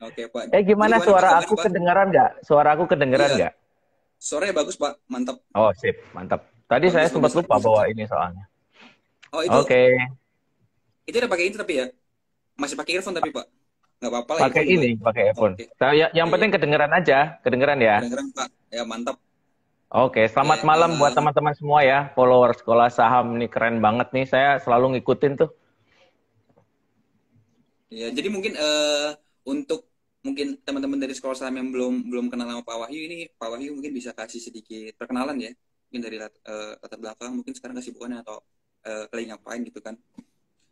Oke, Pak. Jadi Gimana gimana Pak suara kabarnya, aku Pak? kedengaran nggak? Suara aku kedengeran Iya, nggak? suaranya bagus, Pak. Mantap. Oh, sip, mantap. Tadi saya Bagus, sempat bagus. lupa bawa ini soalnya. Oh, itu Oke, itu udah pakai ini tapi ya. Masih pakai earphone tapi, Pak. Nggak apa-apa lah pakai earphone juga. ini, pakai earphone. Oke. Yang Iya, penting kedengeran aja, kedengeran ya. kedengeran, Pak. Ya, mantap. Oke, Oke, selamat malam buat teman-teman semua ya, follower Sekolah Saham nih keren banget nih. Saya selalu ngikutin tuh. ya, jadi mungkin untuk mungkin teman-teman dari sekolah saham yang belum belum kenal sama Pak Wahyu ini, Pak Wahyu mungkin bisa kasih sedikit perkenalan ya. Mungkin dari latar belakang, mungkin sekarang kesibukannya atau lagi ngapain gitu kan.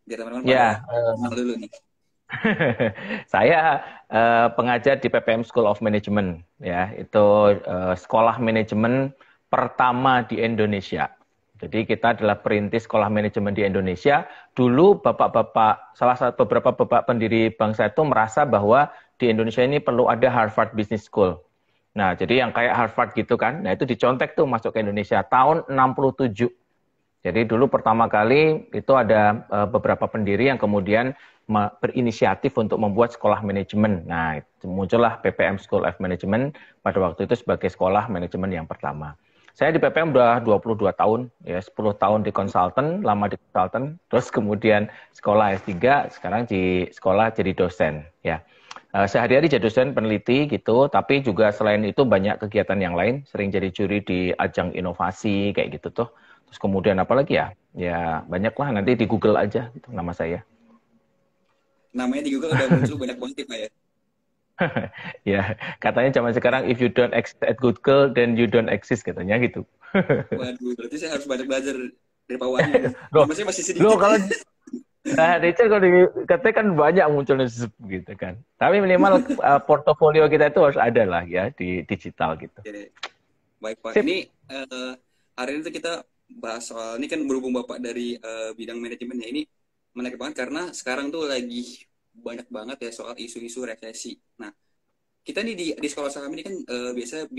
Biar teman-teman pada Ya, kenal dulu nih. saya pengajar di PPM School of Management ya, itu sekolah manajemen pertama di Indonesia. Jadi kita adalah perintis sekolah manajemen di Indonesia. Dulu bapak-bapak, salah satu beberapa bapak pendiri bangsa itu merasa bahwa di Indonesia ini perlu ada Harvard Business School. Nah, jadi yang kayak Harvard gitu kan, nah itu dicontek tuh masuk ke Indonesia tahun 67. Jadi dulu pertama kali itu ada beberapa pendiri yang kemudian berinisiatif untuk membuat sekolah manajemen. Nah, muncullah PPM School of Management pada waktu itu sebagai sekolah manajemen yang pertama. Saya di PPM udah 22 tahun, ya 10 tahun di konsultan, lama di konsultan, terus kemudian sekolah S3, sekarang di sekolah jadi dosen. Ya, sehari-hari jadi dosen peneliti gitu, tapi juga selain itu banyak kegiatan yang lain, sering jadi juri di ajang inovasi kayak gitu tuh. Terus kemudian apa lagi ya? Ya banyak lah, nanti di Google aja gitu nama saya. Namanya di Google udah muncul banyak banget ya, Pak ya. Ya, katanya zaman sekarang if you don't exist at Google, then you don't exist katanya gitu. Waduh, berarti saya harus banyak belajar dari Pak Wahyu nih. Loh, Nama saya masih loh sedikit. kalau Richard kalau dikatakan kan banyak munculnya gitu kan. Tapi minimal portofolio kita itu harus ada lah ya di digital gitu. Oke, baik Pak. Sip. Ini hari ini tuh kita bahas soal ini kan berhubung Bapak dari bidang manajemennya ini menarik banget karena sekarang tuh lagi banyak banget ya soal isu-isu resesi. Nah, kita nih di sekolah saham ini kan biasa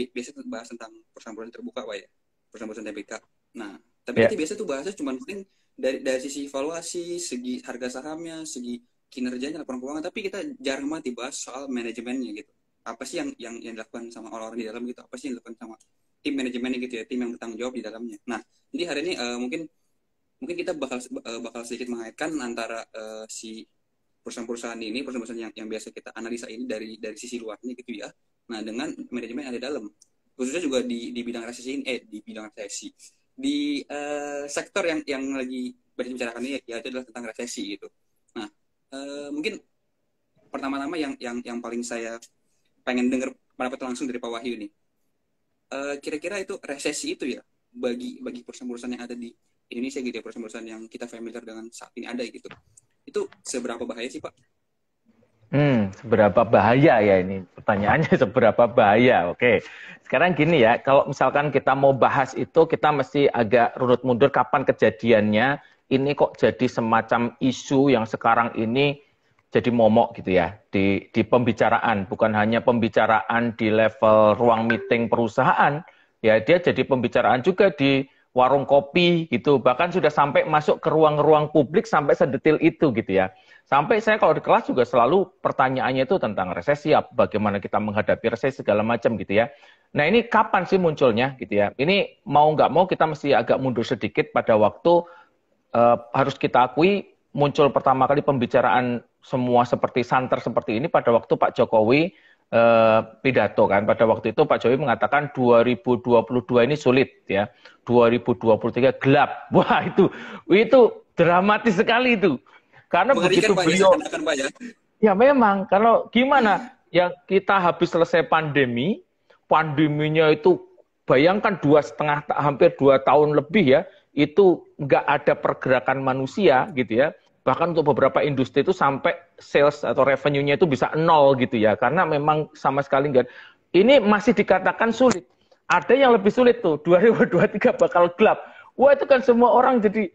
bahas tentang perusahaan-perusahaan terbuka Pak ya, perusahaan-perusahaan TBK. Nah, tapi Ya. kita biasa tuh bahasnya cuma paling dari sisi evaluasi, segi harga sahamnya, segi kinerjanya, laporan keuangan, tapi kita jarang banget dibahas soal manajemennya gitu. Apa sih yang dilakukan sama orang-orang di dalam gitu? Apa sih yang dilakukan sama tim manajemennya gitu ya, tim yang bertanggung jawab di dalamnya. Nah, jadi hari ini mungkin mungkin kita bakal sedikit mengaitkan antara si perusahaan-perusahaan ini, perusahaan-perusahaan yang biasa kita analisa ini dari sisi luarnya gitu ya. Nah, dengan manajemen yang ada di dalam, khususnya juga di bidang resesi ini, di bidang resesi, di sektor yang lagi berbicarakan ini ya itu adalah tentang resesi gitu. Nah, mungkin pertama-tama yang paling saya pengen dengar pendapat langsung dari Pak Wahyu nih. Kira-kira itu resesi itu ya bagi perusahaan-perusahaan yang ada di Indonesia gitu ya, perusahaan-perusahaan yang kita familiar dengan saat ini ada gitu. Itu seberapa bahaya sih Pak? Seberapa bahaya ya ini? Pertanyaannya seberapa bahaya? Oke. Sekarang gini ya, kalau misalkan kita mau bahas itu, kita mesti agak runut mundur kapan kejadiannya. Ini kok jadi semacam isu yang sekarang ini jadi momok gitu ya di pembicaraan, bukan hanya pembicaraan di level ruang meeting perusahaan, ya dia jadi pembicaraan juga di warung kopi gitu, bahkan sudah sampai masuk ke ruang-ruang publik sampai sedetil itu gitu ya. Sampai saya kalau di kelas juga selalu pertanyaannya itu tentang resesi, bagaimana kita menghadapi resesi segala macam gitu ya. Nah ini kapan sih munculnya gitu ya? Ini mau nggak mau kita mesti agak mundur sedikit pada waktu harus kita akui muncul pertama kali pembicaraan semua seperti santer seperti ini pada waktu Pak Jokowi pidato kan. Pada waktu itu Pak Jokowi mengatakan 2022 ini sulit ya. 2023 gelap. Wah itu dramatis sekali itu. Karena Mengerikan begitu Pak ya, beliau, seakan-akan Pak ya. ya memang, kalau gimana, yang kita habis selesai pandemi, pandeminya itu bayangkan 2,5, hampir 2 tahun lebih ya, itu nggak ada pergerakan manusia gitu ya. Bahkan untuk beberapa industri itu sampai sales atau revenue-nya itu bisa nol gitu ya, karena memang sama sekali nggak. Ini masih dikatakan sulit. Ada yang lebih sulit tuh, 2023 bakal gelap. Wah itu kan semua orang jadi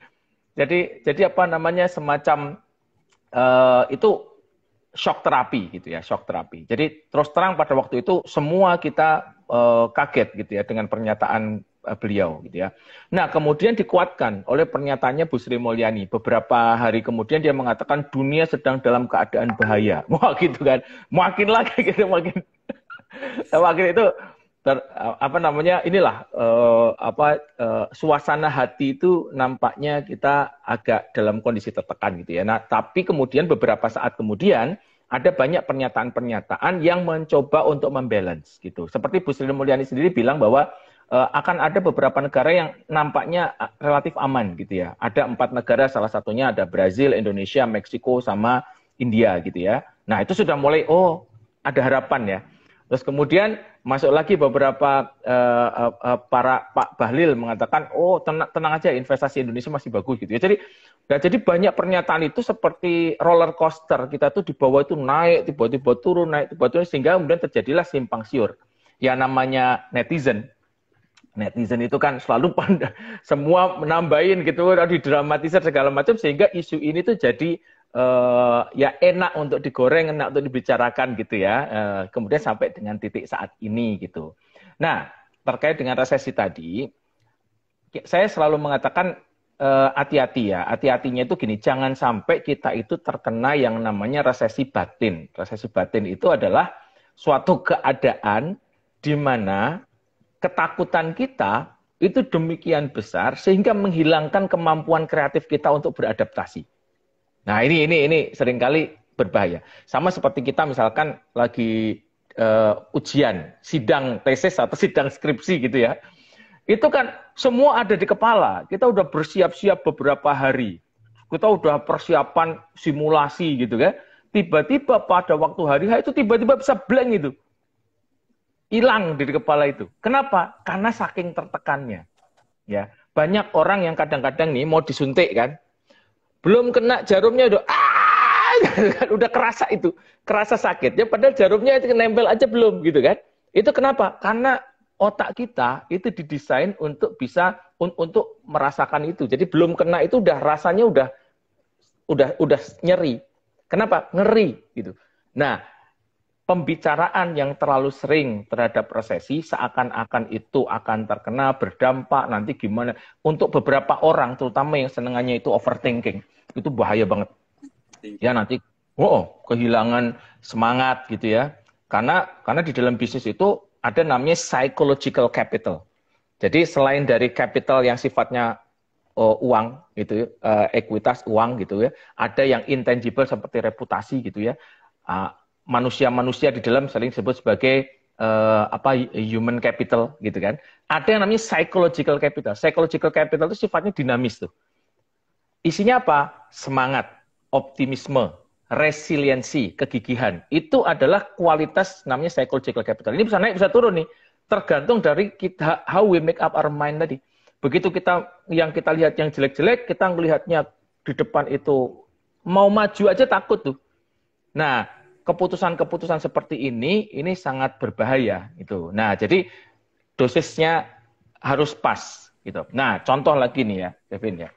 apa namanya semacam itu shock terapi gitu ya, shock terapi. Jadi terus terang pada waktu itu semua kita kaget gitu ya dengan pernyataan beliau gitu ya. Nah, kemudian dikuatkan oleh pernyataannya Bu Sri Mulyani. Beberapa hari kemudian dia mengatakan dunia sedang dalam keadaan bahaya. Wah, gitu kan. Makin lagi gitu, makin itu apa namanya, inilah suasana hati itu nampaknya kita agak dalam kondisi tertekan gitu ya. Nah, tapi kemudian beberapa saat kemudian ada banyak pernyataan-pernyataan yang mencoba untuk membalance gitu. Seperti Bu Sri Mulyani sendiri bilang bahwa akan ada beberapa negara yang nampaknya relatif aman gitu ya. Ada 4 negara, salah satunya ada Brazil, Indonesia, Meksiko, sama India gitu ya. Nah, itu sudah mulai ada harapan ya. Terus kemudian masuk lagi beberapa para Pak Bahlil mengatakan, tenang aja, investasi Indonesia masih bagus gitu ya. Jadi banyak pernyataan itu seperti roller coaster, kita tuh di bawah itu naik, tiba-tiba turun, naik, tiba-tiba turun, sehingga kemudian terjadilah simpang siur. Ya namanya netizen itu kan selalu semua menambahin gitu, didramatisir segala macam, sehingga isu ini tuh jadi ya enak untuk digoreng, enak untuk dibicarakan gitu ya. Kemudian sampai dengan titik saat ini gitu. Nah, terkait dengan resesi tadi, saya selalu mengatakan hati-hati ya. Hati-hatinya itu gini, jangan sampai kita itu terkena yang namanya resesi batin. Resesi batin itu adalah suatu keadaan di mana ketakutan kita itu demikian besar sehingga menghilangkan kemampuan kreatif kita untuk beradaptasi. Nah, ini seringkali berbahaya. Sama seperti kita misalkan lagi ujian, sidang tesis atau sidang skripsi gitu ya. Itu kan semua ada di kepala. Kita udah bersiap-siap beberapa hari. Kita udah persiapan simulasi gitu kan. Tiba-tiba pada waktu hari H itu tiba-tiba bisa blank itu. Hilang dari kepala itu. Kenapa? Karena saking tertekannya. Ya, banyak orang yang kadang-kadang nih mau disuntik kan. Belum kena jarumnya udah kerasa itu, kerasa sakit. Ya padahal jarumnya itu nempel aja belum gitu kan. Itu kenapa? Karena otak kita itu didesain untuk bisa untuk merasakan itu. Jadi belum kena itu udah rasanya udah nyeri. Kenapa? Ngeri gitu. Nah, pembicaraan yang terlalu sering terhadap resesi seakan-akan itu akan terkena, berdampak nanti gimana. Untuk beberapa orang, terutama yang senengannya itu overthinking, itu bahaya banget. Ya nanti, kehilangan semangat gitu ya. Karena di dalam bisnis itu ada namanya psychological capital. Jadi selain dari capital yang sifatnya uang gitu, ekuitas uang gitu ya, ada yang intangible seperti reputasi gitu ya. Manusia-manusia di dalam sering disebut sebagai human capital gitu kan. Ada yang namanya psychological capital. Psychological capital itu sifatnya dinamis tuh. Isinya apa? Semangat, optimisme, resiliensi, kegigihan. Itu adalah kualitas namanya psychological capital. Ini bisa naik, bisa turun nih. Tergantung dari kita, how we make up our mind tadi. Begitu kita lihat yang jelek-jelek, kita melihatnya di depan itu mau maju aja takut tuh. Nah, keputusan-keputusan seperti ini sangat berbahaya itu. Nah, jadi dosisnya harus pas gitu. Nah, contoh lagi nih ya, Kevin ya.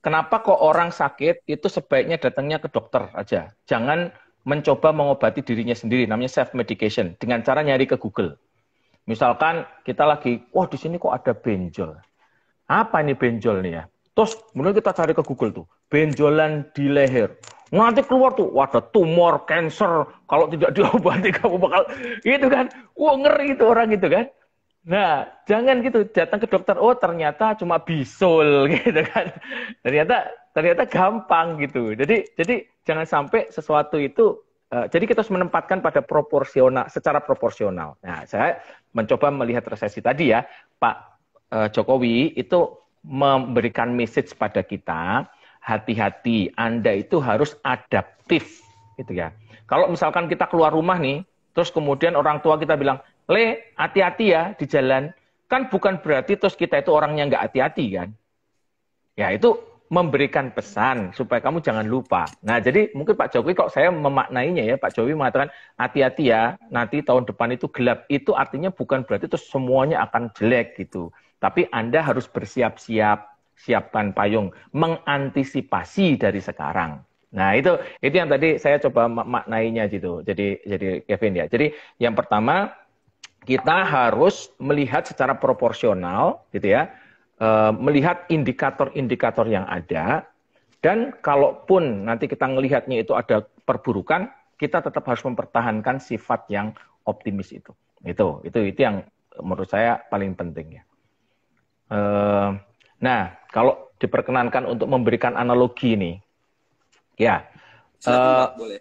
Kenapa kok orang sakit itu sebaiknya datangnya ke dokter aja. Jangan mencoba mengobati dirinya sendiri, namanya self medication dengan cara nyari ke Google. Misalkan kita lagi, di sini kok ada benjol. Apa ini benjol nih ya? Terus kemudian kita cari ke Google tuh, benjolan di leher. Nanti keluar tuh, ada tumor, cancer, kalau tidak diobati kamu bakal, gitu kan. Ngeri itu orang gitu kan. Nah, jangan gitu, datang ke dokter, ternyata cuma bisul gitu kan. Ternyata gampang gitu. Jadi jangan sampai sesuatu itu, jadi kita harus menempatkan pada secara proporsional. Nah, saya mencoba melihat resesi tadi ya, Pak Jokowi itu memberikan message pada kita, hati-hati, Anda itu harus adaptif gitu ya. Kalau misalkan kita keluar rumah nih, terus kemudian orang tua kita bilang, hati-hati ya di jalan, kan bukan berarti terus kita itu orangnya nggak hati-hati kan. Ya itu memberikan pesan supaya kamu jangan lupa. Nah jadi mungkin Pak Jokowi, kok saya memaknainya ya, Pak Jokowi mengatakan hati-hati ya, nanti tahun depan itu gelap. Itu artinya bukan berarti terus semuanya akan jelek gitu. Tapi Anda harus bersiap-siap, siapkan payung, mengantisipasi dari sekarang. Nah itu yang tadi saya coba maknainya gitu. Jadi Kevin ya. Jadi yang pertama, kita harus melihat secara proporsional, gitu ya, melihat indikator-indikator yang ada, dan kalaupun nanti kita melihatnya itu ada perburukan, kita tetap harus mempertahankan sifat yang optimis itu. Itu yang menurut saya paling penting ya. Nah, kalau diperkenankan untuk memberikan analogi nih, ya, Silakan Pak, boleh.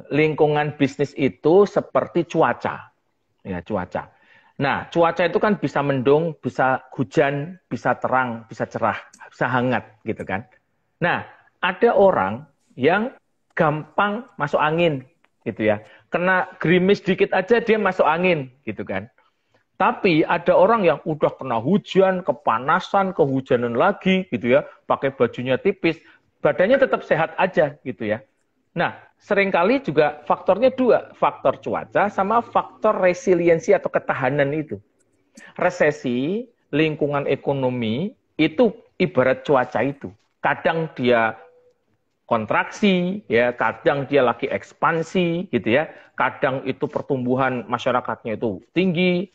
lingkungan bisnis itu seperti cuaca, ya cuaca. Nah, cuaca itu kan bisa mendung, bisa hujan, bisa terang, bisa cerah, bisa hangat, gitu kan. Nah, ada orang yang gampang masuk angin, gitu ya. Kena gerimis dikit aja dia masuk angin, gitu kan. Tapi ada orang yang udah kena hujan, kepanasan, kehujanan lagi, gitu ya, pakai bajunya tipis, badannya tetap sehat aja, gitu ya. Nah, seringkali juga faktornya dua, faktor cuaca sama faktor resiliensi atau ketahanan itu. Resesi, lingkungan ekonomi, itu ibarat cuaca itu. Kadang dia kontraksi, ya, kadang dia lagi ekspansi, gitu ya. Kadang itu pertumbuhan masyarakatnya itu tinggi,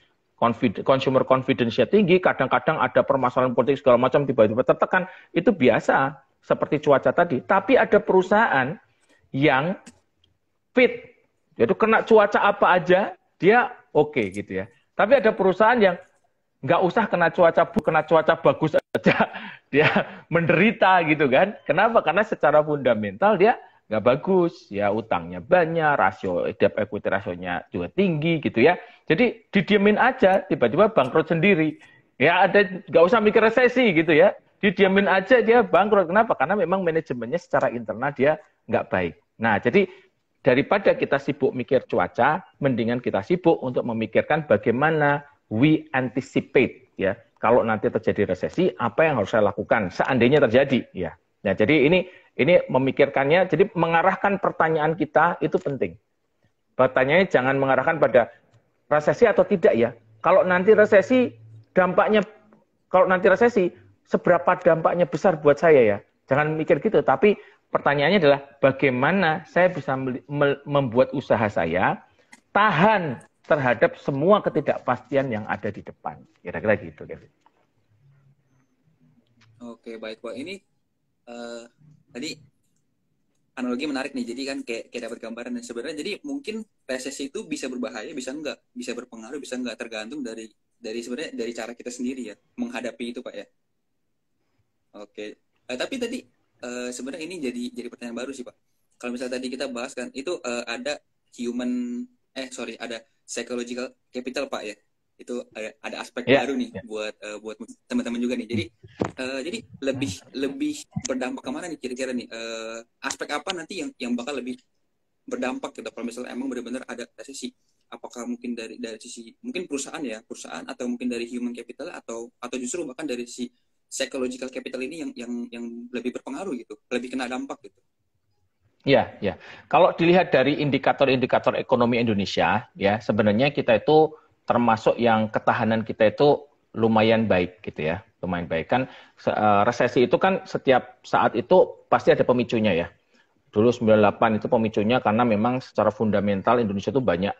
consumer confidence-nya tinggi, kadang-kadang ada permasalahan politik segala macam tiba-tiba tertekan, itu biasa seperti cuaca tadi. Tapi ada perusahaan yang fit, yaitu kena cuaca apa aja dia oke, gitu ya. Tapi ada perusahaan yang nggak usah kena cuaca bagus aja dia menderita gitu kan. Kenapa? Karena secara fundamental dia nggak bagus, ya utangnya banyak, rasio debt equity rasionya juga tinggi gitu ya. Jadi didiemin aja, tiba-tiba bangkrut sendiri. Ya ada, nggak usah mikir resesi gitu ya. Didiemin aja dia bangkrut. Kenapa? Karena memang manajemennya secara internal dia nggak baik. Nah, jadi daripada kita sibuk mikir cuaca, mendingan kita sibuk untuk memikirkan bagaimana we anticipate, ya. Kalau nanti terjadi resesi, apa yang harus saya lakukan seandainya terjadi, ya. Nah, jadi ini memikirkannya, jadi mengarahkan pertanyaan kita itu penting. Pertanyaannya jangan mengarahkan pada resesi atau tidak, ya. Kalau nanti resesi dampaknya, kalau nanti resesi seberapa dampaknya besar buat saya, ya. Jangan mikir gitu, tapi pertanyaannya adalah bagaimana saya bisa membuat usaha saya tahan terhadap semua ketidakpastian yang ada di depan. Kira-kira gitu, Kevin. Oke, baik Pak. Ini tadi analogi menarik nih. Jadi kan kayak dapat gambaran. Dan sebenarnya jadi mungkin resesi itu bisa berbahaya, bisa enggak, bisa berpengaruh, bisa enggak, tergantung dari sebenarnya dari cara kita sendiri ya menghadapi itu Pak ya. Oke. Tapi tadi sebenarnya ini jadi pertanyaan baru sih Pak. Kalau misalnya tadi kita bahas kan itu ada ada psychological capital Pak ya. Itu ada aspek baru nih buat teman-teman juga nih. Jadi lebih berdampak kemana nih kira-kira nih? Aspek apa nanti yang bakal lebih berdampak gitu kalau misalnya emang benar-benar ada resesi? Apakah mungkin dari sisi mungkin perusahaan atau mungkin dari human capital atau justru bahkan dari sisi psychological capital ini yang lebih berpengaruh gitu, lebih kena dampak gitu. Ya, ya. Kalau dilihat dari indikator-indikator ekonomi Indonesia, ya sebenarnya kita itu termasuk yang ketahanan kita itu lumayan baik gitu ya, lumayan baik kan. Resesi itu kan setiap saat itu pasti ada pemicunya ya. Dulu 98 itu pemicunya karena memang secara fundamental Indonesia itu banyak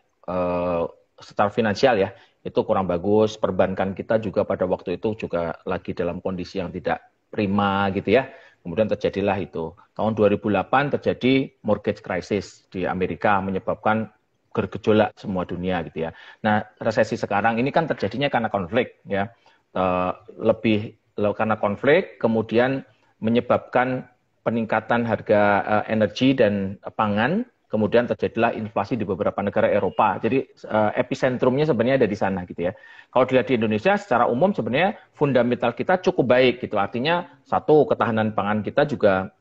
secara finansial ya itu kurang bagus. Perbankan kita juga pada waktu itu juga lagi dalam kondisi yang tidak prima gitu ya. Kemudian terjadilah itu. Tahun 2008 terjadi mortgage crisis di Amerika menyebabkan bergejolak semua dunia gitu ya. Nah, resesi sekarang ini kan terjadinya karena konflik ya. Lebih karena konflik kemudian menyebabkan peningkatan harga energi dan pangan, kemudian terjadilah inflasi di beberapa negara Eropa. Jadi episentrumnya sebenarnya ada di sana gitu ya. Kalau dilihat di Indonesia secara umum sebenarnya fundamental kita cukup baik gitu. Artinya satu, ketahanan pangan kita juga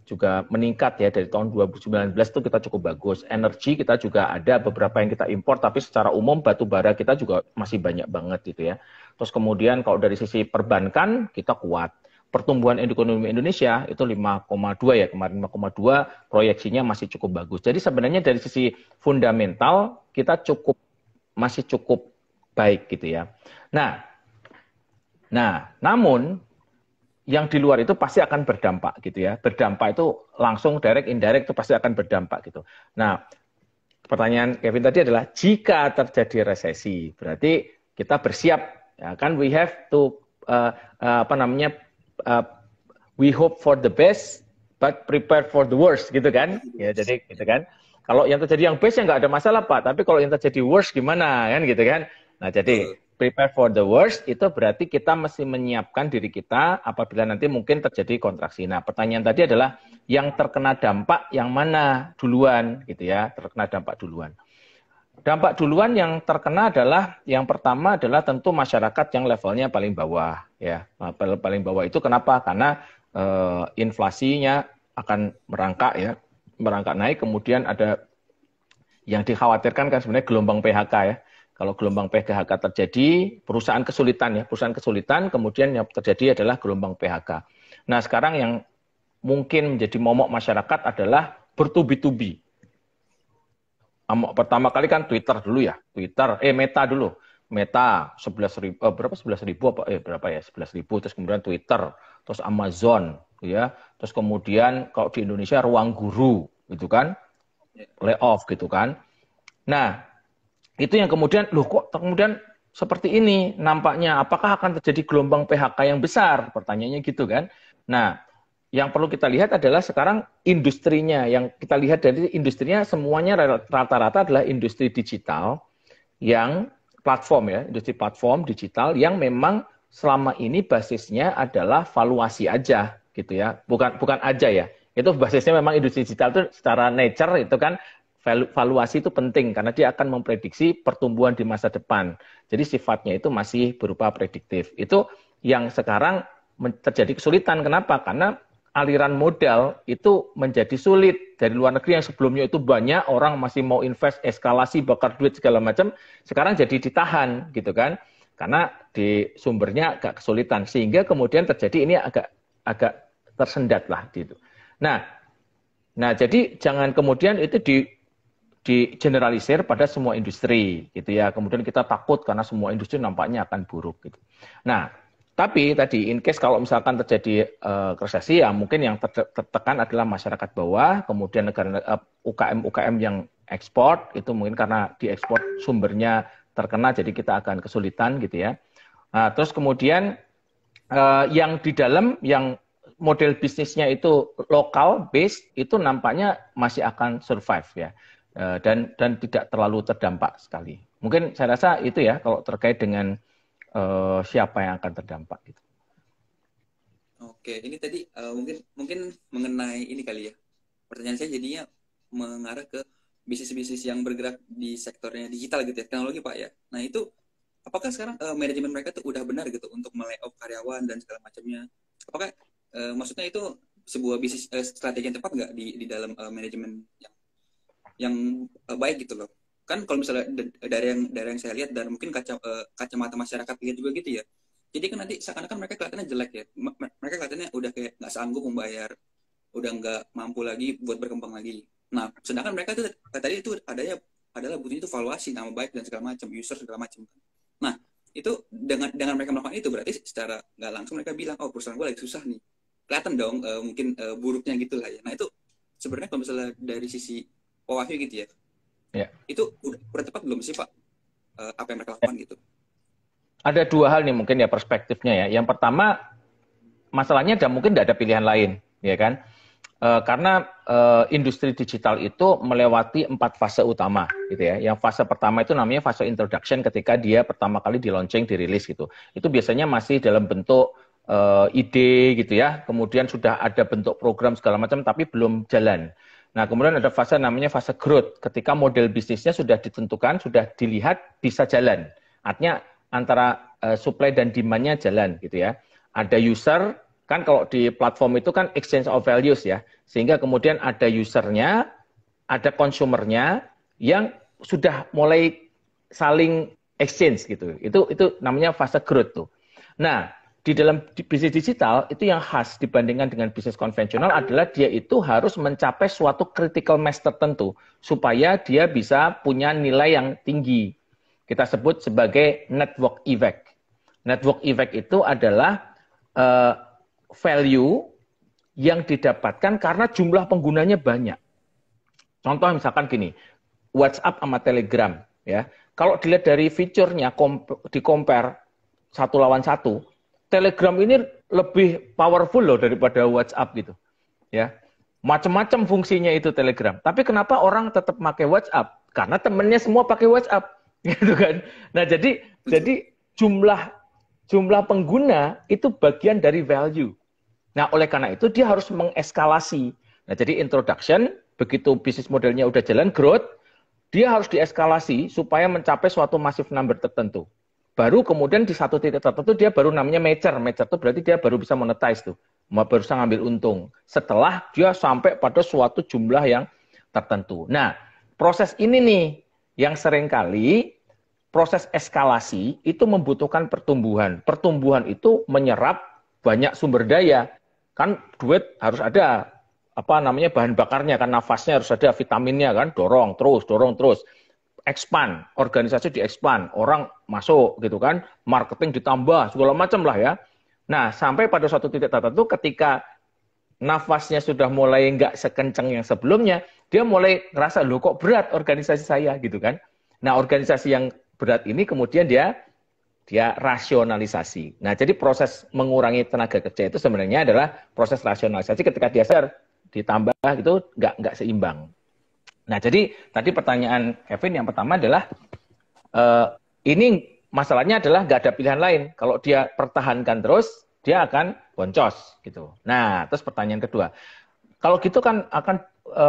meningkat ya dari tahun 2019 itu kita cukup bagus. Energi kita juga ada beberapa yang kita impor, tapi secara umum batu bara kita juga masih banyak banget gitu ya. Terus kemudian kalau dari sisi perbankan kita kuat. Pertumbuhan ekonomi Indonesia itu 5,2 ya, kemarin 5,2, proyeksinya masih cukup bagus. Jadi sebenarnya dari sisi fundamental kita masih cukup baik gitu ya. Nah, namun yang di luar itu pasti akan berdampak gitu ya. Berdampak itu langsung, direct, indirect itu pasti akan berdampak gitu. Nah, pertanyaan Kevin tadi adalah jika terjadi resesi, berarti kita bersiap, ya kan? We have to uh, we hope for the best, but prepare for the worst, gitu kan? Ya, jadi gitu kan. Kalau yang terjadi yang best ya nggak ada masalah Pak, tapi kalau yang terjadi worst gimana kan, gitu kan? Nah, jadi prepare for the worst itu berarti kita mesti menyiapkan diri kita apabila nanti mungkin terjadi kontraksi. Nah, pertanyaan tadi adalah yang terkena dampak yang mana duluan, gitu ya? Terkena dampak duluan. Dampak duluan yang terkena adalah yang pertama adalah tentu masyarakat yang levelnya paling bawah, ya. Paling bawah itu kenapa? Karena inflasinya akan merangkak, ya, merangkak naik. Kemudian ada yang dikhawatirkan kan sebenarnya gelombang PHK, ya. Kalau gelombang PHK terjadi, perusahaan kesulitan, kemudian yang terjadi adalah gelombang PHK. Nah, sekarang yang mungkin menjadi momok masyarakat adalah bertubi-tubi. Pertama kali kan Twitter dulu ya, Meta dulu. Meta 11.000 berapa 11.000 apa berapa ya 11.000, terus kemudian Twitter, terus Amazon, ya. Terus kemudian kalau di Indonesia Ruang Guru gitu kan. Layoff gitu kan. Nah, itu yang kemudian loh kok kemudian seperti ini nampaknya, apakah akan terjadi gelombang PHK yang besar? Pertanyaannya gitu kan. Nah, yang perlu kita lihat adalah sekarang industrinya, yang kita lihat dari industrinya semuanya rata-rata adalah industri digital yang platform, ya, industri platform digital yang memang selama ini basisnya adalah valuasi aja gitu ya, bukan aja ya, itu basisnya memang industri digital itu secara nature itu kan valuasi itu penting karena dia akan memprediksi pertumbuhan di masa depan. Jadi sifatnya itu masih berupa prediktif. Itu yang sekarang terjadi kesulitan. Kenapa? Karena aliran modal itu menjadi sulit. Dari luar negeri yang sebelumnya itu banyak, orang masih mau invest, eskalasi, bakar duit segala macam, sekarang jadi ditahan gitu kan. Karena di sumbernya agak kesulitan. Sehingga kemudian terjadi ini agak tersendat lah gitu. Nah jadi jangan kemudian itu di generalisir pada semua industri gitu ya. Kemudian kita takut karena semua industri nampaknya akan buruk gitu. Nah, tapi tadi in case kalau misalkan terjadi resesi ya mungkin yang tertekan adalah masyarakat bawah, kemudian negara UKM yang ekspor itu mungkin karena diekspor sumbernya terkena jadi kita akan kesulitan gitu ya. Nah, terus kemudian yang di dalam yang model bisnisnya itu lokal base itu nampaknya masih akan survive ya. Dan tidak terlalu terdampak sekali. Mungkin saya rasa itu ya kalau terkait dengan siapa yang akan terdampak gitu. Oke, ini tadi mungkin mengenai ini kali ya. Pertanyaan saya jadinya mengarah ke bisnis-bisnis yang bergerak di sektornya digital gitu ya, teknologi Pak ya. Nah itu apakah sekarang manajemen mereka tuh udah benar gitu untuk melay-off karyawan dan segala macamnya? Apakah maksudnya itu sebuah bisnis strategi yang tepat nggak di dalam manajemen yang baik gitu loh. Kan kalau misalnya dari yang saya lihat dan mungkin kacamata masyarakat lihat juga gitu ya. Jadi kan nanti seakan-akan mereka kelihatannya jelek ya. Mereka kelihatannya udah kayak nggak sanggup membayar, udah nggak mampu lagi buat berkembang lagi. Nah, sedangkan mereka tuh tadi itu adalah butuhnya itu valuasi nama baik dan segala macam, user segala macam. Nah, itu dengan mereka melakukan itu berarti secara nggak langsung mereka bilang, oh perusahaan gue lagi susah nih. Kelihatan dong mungkin buruknya gitu lah ya. Nah itu sebenarnya kalau misalnya dari sisi Wahyu gitu ya. Ya. Itu udah tepat belum sih Pak? Apa yang mereka lakukan gitu? Ada dua hal nih mungkin ya perspektifnya ya. Yang pertama masalahnya mungkin tidak ada pilihan lain, ya kan? Karena industri digital itu melewati 4 fase utama, gitu ya. Yang fase pertama itu namanya fase introduction ketika dia pertama kali di launching, dirilis gitu. Itu biasanya masih dalam bentuk ide gitu ya. Kemudian sudah ada bentuk program segala macam tapi belum jalan. Nah, kemudian ada fase namanya fase growth. Ketika model bisnisnya sudah ditentukan, sudah dilihat bisa jalan. Artinya antara supply dan demand-nya jalan gitu ya. Ada user, kan kalau di platform itu kan exchange of values ya. Sehingga kemudian ada usernya, ada consumernya yang sudah mulai saling exchange gitu. Itu namanya fase growth tuh. Nah, di dalam bisnis digital itu yang khas dibandingkan dengan bisnis konvensional adalah dia itu harus mencapai suatu critical mass tertentu supaya dia bisa punya nilai yang tinggi. Kita sebut sebagai network effect. Network effect itu adalah value yang didapatkan karena jumlah penggunanya banyak. Contoh misalkan gini, WhatsApp sama Telegram ya. Kalau dilihat dari fiturnya di compare satu lawan satu, Telegram ini lebih powerful loh daripada WhatsApp gitu. Ya. Macam-macam fungsinya itu Telegram. Tapi kenapa orang tetap pakai WhatsApp? Karena temennya semua pakai WhatsApp, gitu kan. Nah, jadi jumlah pengguna itu bagian dari value. Nah, oleh karena itu dia harus mengeskalasi. Nah, jadi introduction, begitu bisnis modelnya udah jalan, growth, dia harus dieskalasi supaya mencapai suatu massive number tertentu. Baru kemudian di satu titik tertentu dia baru namanya mature. Mature itu berarti dia baru bisa monetize tuh. Baru bisa ngambil untung. Setelah dia sampai pada suatu jumlah yang tertentu. Nah, proses ini nih yang seringkali proses eskalasi itu membutuhkan pertumbuhan. Pertumbuhan itu menyerap banyak sumber daya. Kan duit harus ada bahan bakarnya, kan nafasnya harus ada, vitaminnya kan, dorong terus. Expand, organisasi di-expand, orang masuk gitu kan, marketing ditambah, segala macam lah ya. Nah, sampai pada suatu titik tertentu ketika nafasnya sudah mulai nggak sekencang yang sebelumnya, dia mulai ngerasa, loh kok berat organisasi saya gitu kan. Nah, organisasi yang berat ini kemudian dia rasionalisasi. Nah, jadi proses mengurangi tenaga kerja itu sebenarnya adalah proses rasionalisasi ketika dia ditambah gitu nggak seimbang. Nah, jadi tadi pertanyaan Kevin yang pertama adalah ini masalahnya adalah nggak ada pilihan lain. Kalau dia pertahankan terus, dia akan boncos gitu. Nah, terus pertanyaan kedua, kalau gitu kan akan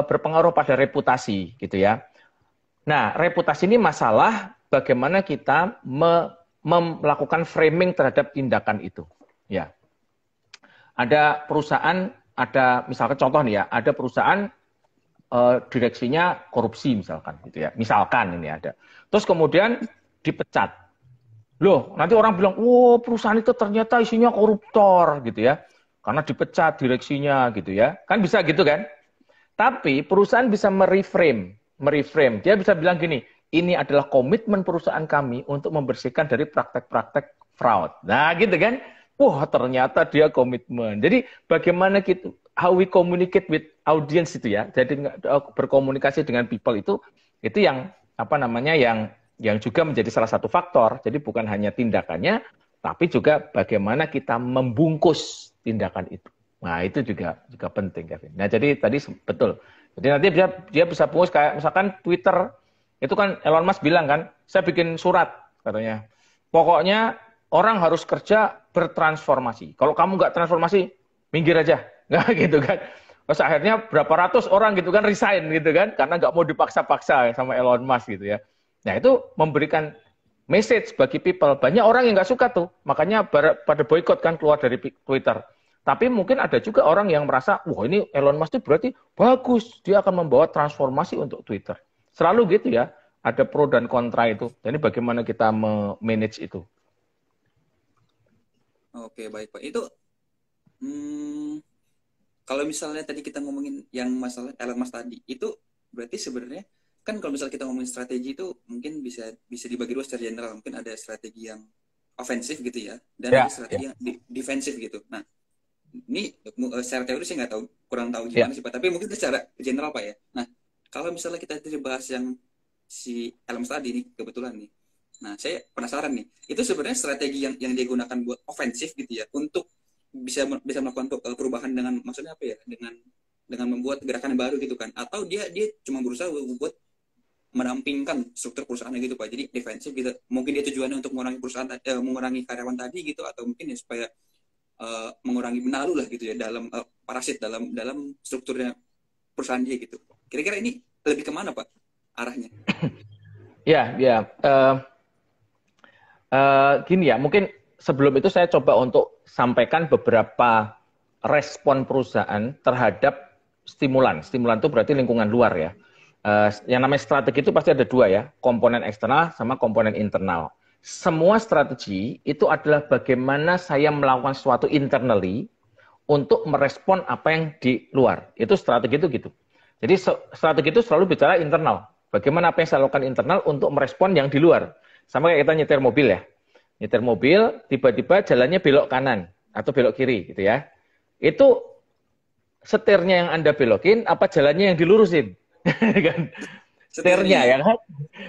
berpengaruh pada reputasi gitu ya. Nah, reputasi ini masalah bagaimana kita melakukan framing terhadap tindakan itu. Ya, ada perusahaan, ada misalkan contoh nih ya, ada perusahaan direksinya korupsi misalkan gitu ya. Misalkan ini ada. Terus kemudian dipecat. Loh, nanti orang bilang, "Wow, perusahaan itu ternyata isinya koruptor," gitu ya. Karena dipecat direksinya gitu ya. Kan bisa gitu kan? Tapi perusahaan bisa mereframe. Dia bisa bilang gini, "Ini adalah komitmen perusahaan kami untuk membersihkan dari praktek-praktek fraud." Nah, gitu kan? Wah, ternyata dia komitmen. Jadi bagaimana kita, how we communicate with audience itu ya. Jadi berkomunikasi dengan people itu yang yang juga menjadi salah satu faktor. Jadi bukan hanya tindakannya, tapi juga bagaimana kita membungkus tindakan itu. Nah, itu juga penting, Kevin. Nah, jadi tadi betul. Jadi nanti dia bisa bungkus kayak misalkan Twitter, itu kan Elon Musk bilang kan, saya bikin surat katanya. Pokoknya orang harus kerja bertransformasi. Kalau kamu nggak transformasi, minggir aja. Nggak gitu kan. Terus akhirnya berapa ratus orang gitu kan resign gitu kan. Karena nggak mau dipaksa-paksa sama Elon Musk gitu ya. Nah, itu memberikan message bagi people. Banyak orang yang nggak suka tuh. Makanya pada boykot kan keluar dari Twitter. Tapi mungkin ada juga orang yang merasa, wah ini Elon Musk itu berarti bagus. Dia akan membawa transformasi untuk Twitter. Selalu gitu ya. Ada pro dan kontra itu. Jadi bagaimana kita manage itu. Oke, baik Pak. Itu kalau misalnya tadi kita ngomongin yang masalah Elon Musk tadi, itu berarti sebenarnya kan kalau misalnya kita ngomongin strategi itu mungkin bisa dibagi dua secara general. Mungkin ada strategi yang ofensif gitu ya, dan ada strategi yang defensif gitu. Nah, ini secara teori saya nggak tahu, kurang tahu gimana sih Pak. Tapi mungkin secara general Pak ya. Nah, kalau misalnya kita tadi bahas yang si Elon Musk tadi nih, kebetulan nih. Nah, saya penasaran nih, itu sebenarnya strategi yang dia gunakan buat ofensif gitu ya, untuk bisa melakukan perubahan dengan, maksudnya apa ya, dengan membuat gerakan yang baru gitu kan, atau dia cuma berusaha buat menampingkan struktur perusahaannya gitu Pak, jadi defensif gitu. Mungkin dia tujuannya untuk mengurangi perusahaan, mengurangi karyawan tadi gitu, atau mungkin ya supaya mengurangi benalu lah gitu ya, dalam parasit dalam strukturnya perusahaan dia gitu. Kira-kira ini lebih kemana Pak arahnya? Gini ya, mungkin sebelum itu saya coba untuk sampaikan beberapa respon perusahaan terhadap stimulan. Stimulan itu berarti lingkungan luar ya. Yang namanya strategi itu pasti ada dua ya, komponen eksternal sama komponen internal. Semua strategi itu adalah bagaimana saya melakukan sesuatu internally untuk merespon apa yang di luar. Itu strategi itu gitu. Jadi strategi itu selalu bicara internal. Bagaimana apa yang saya lakukan internal untuk merespon yang di luar. Sama kayak kita nyetir mobil ya. Nyetir mobil, tiba-tiba jalannya belok kanan atau belok kiri gitu ya. Itu setirnya yang Anda belokin, apa jalannya yang dilurusin? Kan? setirnya ya kan?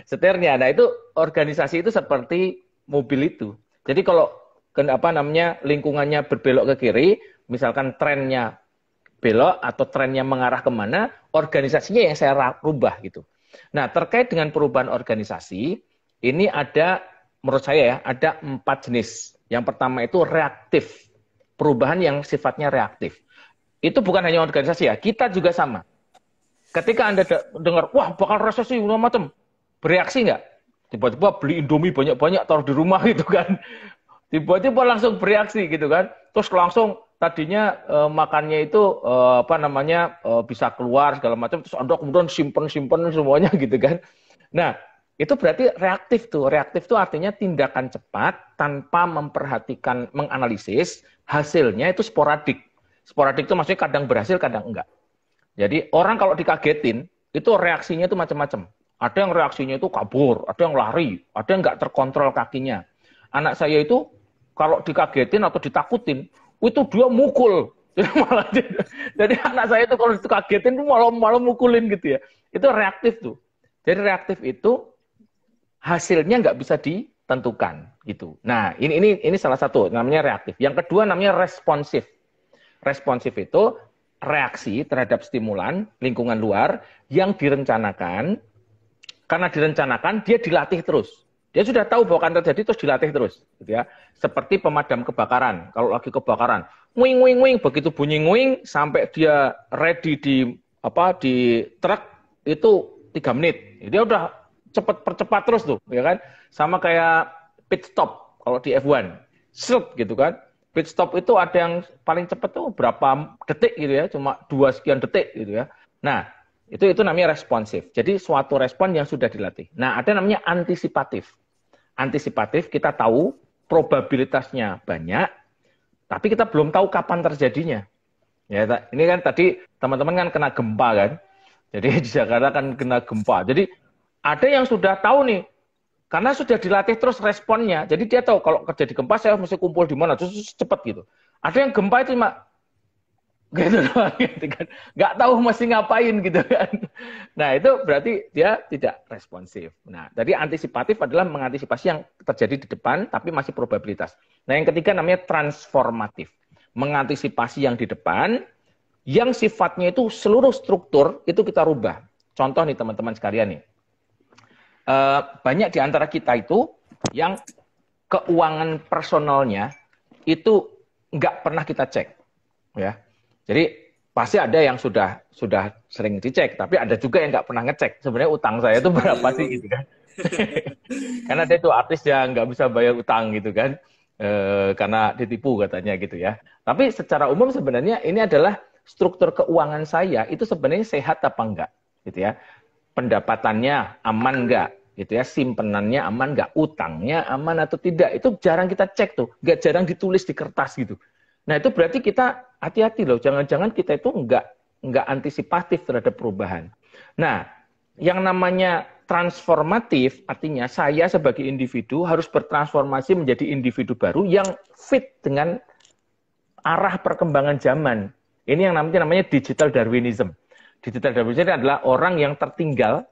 Setirnya. Nah, itu organisasi itu seperti mobil itu. Jadi kalau apa namanya lingkungannya berbelok ke kiri, misalkan trennya belok atau trennya mengarah kemana, organisasinya yang saya rubah gitu. Nah, terkait dengan perubahan organisasi, ini ada menurut saya ya, ada 4 jenis. Yang pertama itu reaktif. Perubahan yang sifatnya reaktif. Itu bukan hanya organisasi ya, kita juga sama. Ketika Anda dengar, wah bakal resesi, macam bereaksi nggak? Tiba-tiba beli Indomie banyak-banyak, taruh di rumah gitu kan. Tiba-tiba langsung bereaksi gitu kan. Terus langsung tadinya makannya itu bisa keluar segala macam. Terus Anda kemudian simpen semuanya gitu kan. Nah, itu berarti reaktif tuh. Reaktif tuh artinya tindakan cepat tanpa memperhatikan, menganalisis, hasilnya itu sporadik. Sporadik itu maksudnya kadang berhasil, kadang enggak. Jadi orang kalau dikagetin, itu reaksinya itu macam-macam. Ada yang reaksinya itu kabur, ada yang lari, ada yang enggak terkontrol kakinya. Anak saya itu kalau dikagetin atau ditakutin, itu dia mukul. Jadi anak saya itu kalau dikagetin itu malah mukulin gitu ya. Itu reaktif tuh. Jadi reaktif itu hasilnya nggak bisa ditentukan gitu. Nah, ini salah satu namanya reaktif. Yang kedua namanya responsif. Responsif itu reaksi terhadap stimulan lingkungan luar yang direncanakan. Karena direncanakan, dia dilatih terus. Dia sudah tahu bahwa akan terjadi terus dilatih terus, gitu ya. Seperti pemadam kebakaran. Kalau lagi kebakaran, wing wing wing, begitu bunyi wing sampai dia ready di truk itu 3 menit. Dia udah percepat terus tuh, ya kan? Sama kayak pit stop kalau di F1. Set gitu kan. Pit stop itu ada yang paling cepat tuh berapa detik gitu ya, cuma 2 sekian detik gitu ya. Nah, itu namanya responsif. Jadi suatu respon yang sudah dilatih. Nah, ada namanya antisipatif. Antisipatif kita tahu probabilitasnya banyak, tapi kita belum tahu kapan terjadinya. Ya, ini kan tadi teman-teman kan kena gempa kan. Jadi di Jakarta kan kena gempa. Jadi ada yang sudah tahu nih, karena sudah dilatih terus responnya. Jadi dia tahu kalau terjadi gempa saya mesti kumpul di mana, terus cepat gitu. Ada yang gempa itu cuma gitu doang, gitu kan. Nggak tahu mesti ngapain gitu kan. Nah itu berarti dia tidak responsif. Nah jadi antisipatif adalah mengantisipasi yang terjadi di depan, tapi masih probabilitas. Nah yang ketiga namanya transformatif. Mengantisipasi yang di depan, yang sifatnya itu seluruh struktur itu kita rubah. Contoh nih teman-teman sekalian nih. Banyak di antara kita itu yang keuangan personalnya itu nggak pernah kita cek, ya. Jadi pasti ada yang sudah sering dicek, tapi ada juga yang nggak pernah ngecek. Sebenarnya utang saya itu berapa sih gitu kan? Karena dia itu artis yang nggak bisa bayar utang gitu kan, karena ditipu katanya gitu ya. Tapi secara umum sebenarnya ini adalah struktur keuangan saya itu sebenarnya sehat apa enggak, gitu ya. Pendapatannya aman nggak, gitu ya, simpenannya aman nggak, utangnya aman atau tidak, itu jarang kita cek tuh, nggak jarang ditulis di kertas gitu. Nah itu berarti kita hati-hati loh, jangan-jangan kita itu nggak antisipatif terhadap perubahan. Nah yang namanya transformatif artinya saya sebagai individu harus bertransformasi menjadi individu baru yang fit dengan arah perkembangan zaman. Ini yang namanya digital Darwinism. Digital Darwinism adalah orang yang tertinggal.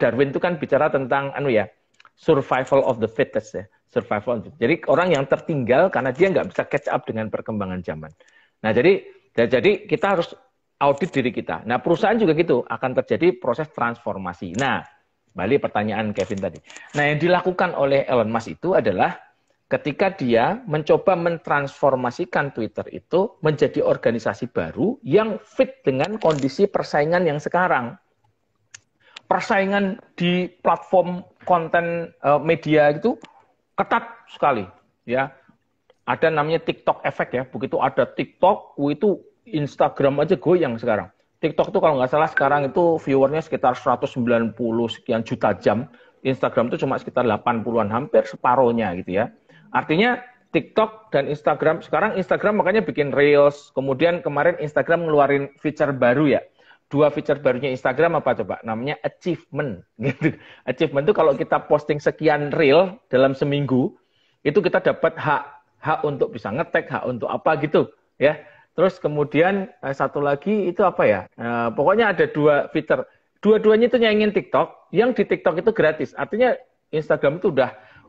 Darwin itu kan bicara tentang survival of the fittest ya, survival. Jadi orang yang tertinggal karena dia nggak bisa catch up dengan perkembangan zaman. Nah jadi kita harus audit diri kita. Nah perusahaan juga gitu akan terjadi proses transformasi. Nah balik pertanyaan Kevin tadi. Nah yang dilakukan oleh Elon Musk itu adalah ketika dia mencoba mentransformasikan Twitter itu menjadi organisasi baru yang fit dengan kondisi persaingan yang sekarang. Persaingan di platform konten media itu ketat sekali, ya. Ada namanya TikTok effect ya. Begitu ada TikTok, itu Instagram aja goyang sekarang. TikTok itu kalau nggak salah sekarang itu viewernya sekitar 190 sekian juta jam. Instagram itu cuma sekitar 80-an, hampir separohnya gitu ya. Artinya TikTok dan Instagram, sekarang Instagram makanya bikin Reels, kemudian kemarin Instagram ngeluarin feature baru ya. 2 feature barunya Instagram apa coba? Namanya achievement. Gitu. Achievement itu kalau kita posting sekian reel dalam seminggu, itu kita dapat hak untuk bisa ngetek, hak untuk apa gitu, ya. Terus kemudian satu lagi itu apa ya? Pokoknya ada 2 feature. Dua-duanya itu nyaingin TikTok, yang di TikTok itu gratis. Artinya Instagram itu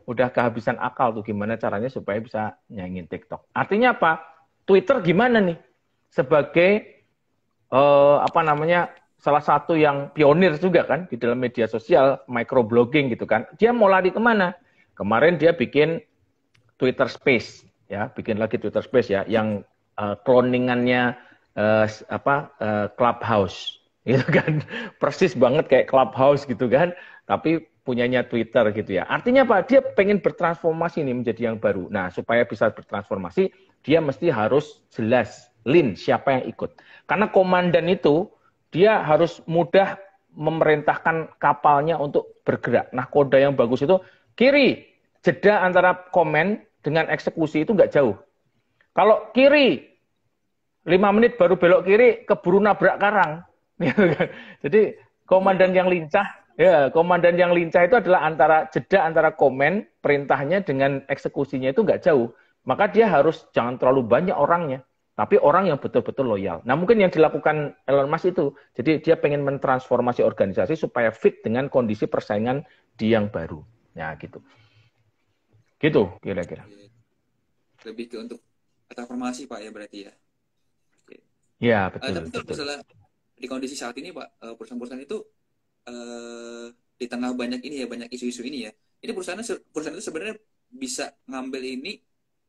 udah kehabisan akal tuh gimana caranya supaya bisa nyaingin TikTok. Artinya apa? Twitter gimana nih? Sebagai apa namanya, salah satu yang pionir juga kan di dalam media sosial, microblogging gitu kan. Dia mau lari kemana? Kemarin dia bikin Twitter Space, ya, bikin lagi Twitter Space ya, yang cloningannya Clubhouse, gitu kan, persis banget kayak Clubhouse gitu kan, tapi punyanya Twitter gitu ya. Artinya apa? Dia pengen bertransformasi nih menjadi yang baru. Nah, supaya bisa bertransformasi, dia mesti harus jelas, lean, siapa yang ikut. Karena komandan itu, dia harus mudah memerintahkan kapalnya untuk bergerak. Nah, kode yang bagus itu, kiri, jeda antara komen dengan eksekusi itu nggak jauh. Kalau kiri, 5 menit baru belok kiri, keburu nabrak karang. Jadi, komandan yang lincah, ya, komandan yang lincah itu adalah jeda antara komen, perintahnya dengan eksekusinya itu nggak jauh. Maka dia harus jangan terlalu banyak orangnya, tapi orang yang betul-betul loyal. Nah, mungkin yang dilakukan Elon Musk itu, jadi dia pengen mentransformasi organisasi supaya fit dengan kondisi persaingan di yang baru. Ya, gitu. Gitu, kira-kira. Lebih ke untuk transformasi, Pak, ya berarti ya. Ya, betul. Tapi kalau misalnya di kondisi saat ini, Pak, perusahaan-perusahaan itu di tengah banyak ini ya, banyak isu-isu ini ya, ini perusahaan itu sebenarnya bisa ngambil ini